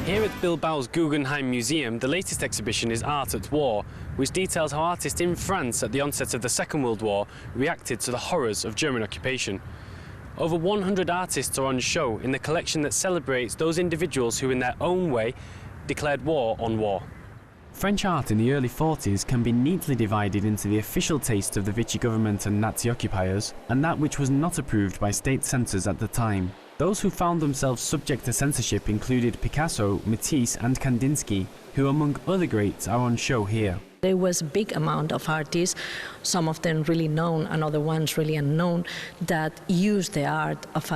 Here at Bilbao's Guggenheim Museum, the latest exhibition is Art at War, which details how artists in France at the onset of the Second World War reacted to the horrors of German occupation. Over 100 artists are on show in the collection that celebrates those individuals who in their own way declared war on war. French art in the early 40s can be neatly divided into the official taste of the Vichy government and Nazi occupiers, and that which was not approved by state censors at the time. Those who found themselves subject to censorship included Picasso, Matisse and Kandinsky, who among other greats are on show here. There was a big amount of artists, some of them really known and other ones really unknown, that used the art of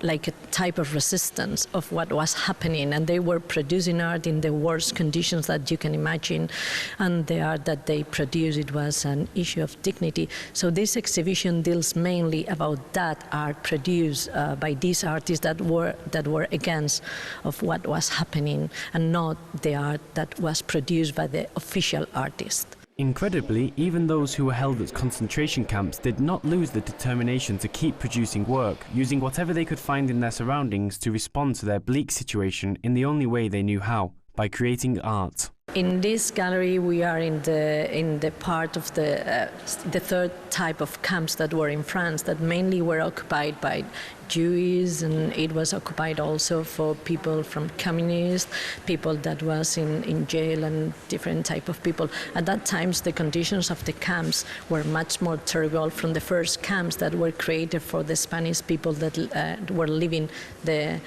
like a type of resistance of what was happening, and they were producing art in the worst conditions that you can imagine, and the art that they produced, it was an issue of dignity. So this exhibition deals mainly about that art produced by these artists that were against of what was happening, and not the art that was produced by the official artist. Incredibly, even those who were held at concentration camps did not lose the determination to keep producing work, using whatever they could find in their surroundings to respond to their bleak situation in the only way they knew how, by creating art. In this gallery, we are in the part of the third type of camps that were in France, that mainly were occupied by Jews, and it was occupied also for people from communists, people that was in jail, and different type of people. At that time, the conditions of the camps were much more terrible from the first camps that were created for the Spanish people that were living the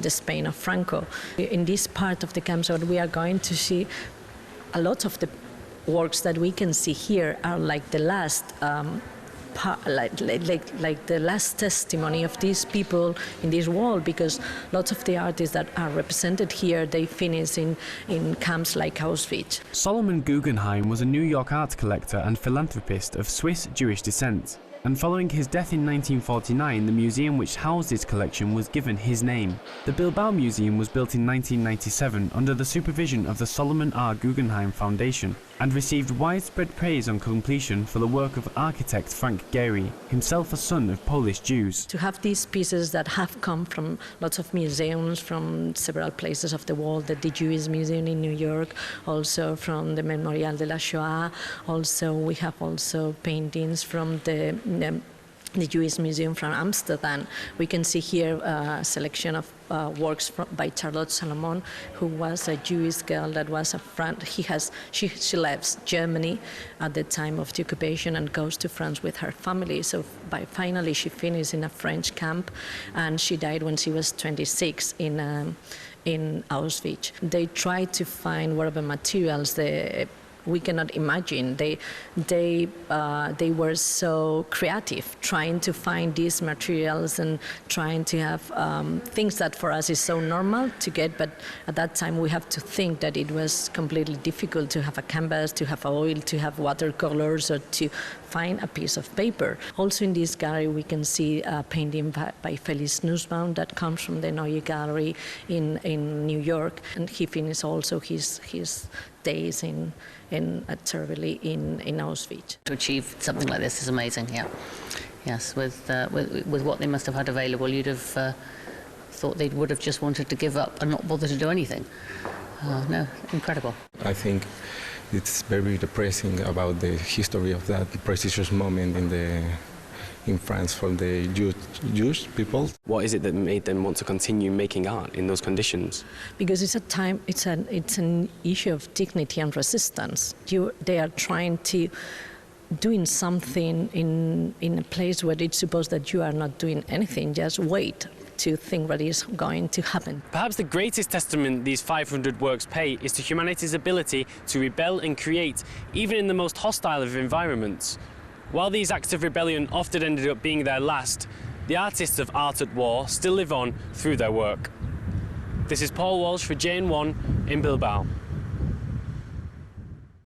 Spain of Franco. In this part of the camps, what we are going to see, a lot of the works that we can see here are like the last like the last testimony of these people in this world, because lots of the artists that are represented here, they finish in camps like Auschwitz. Solomon Guggenheim was a New York art collector and philanthropist of Swiss Jewish descent, and following his death in 1949, the museum which housed his collection was given his name. The Bilbao Museum was built in 1997 under the supervision of the Solomon R. Guggenheim Foundation, and received widespread praise on completion for the work of architect Frank Gehry, himself a son of Polish Jews. To have these pieces that have come from lots of museums from several places of the world, the Jewish Museum in New York, also from the Memorial de la Shoah, also we have also paintings from the Jewish Museum from Amsterdam. We can see here a selection of works by Charlotte Salomon, who was a Jewish girl that was a friend. She left Germany at the time of the occupation and goes to France with her family. So finally she finished in a French camp, and she died when she was 26 in Auschwitz. They tried to find whatever materials we cannot imagine. They were so creative, trying to find these materials and trying to have things that for us is so normal to get, but at that time we have to think that it was completely difficult to have a canvas, to have oil, to have watercolors, or to find a piece of paper. Also in this gallery we can see a painting by Felix Nussbaum that comes from the Neue Gallery in New York, and he finished also his days in Auschwitz. To achieve something like this is amazing, yeah. Yes, with what they must have had available, you'd have thought they would have just wanted to give up and not bother to do anything. No, incredible. I think it's very depressing about the history of that precious moment in France for the Jewish people. What is it that made them want to continue making art in those conditions? Because it's an issue of dignity and resistance. They are trying to doing something in a place where it's supposed that you are not doing anything, just wait to think what is going to happen. Perhaps the greatest testament these 500 works pay is to humanity's ability to rebel and create, even in the most hostile of environments. While these acts of rebellion often ended up being their last, the artists of Art at War still live on through their work. This is Paul Walsh for JN1 in Bilbao.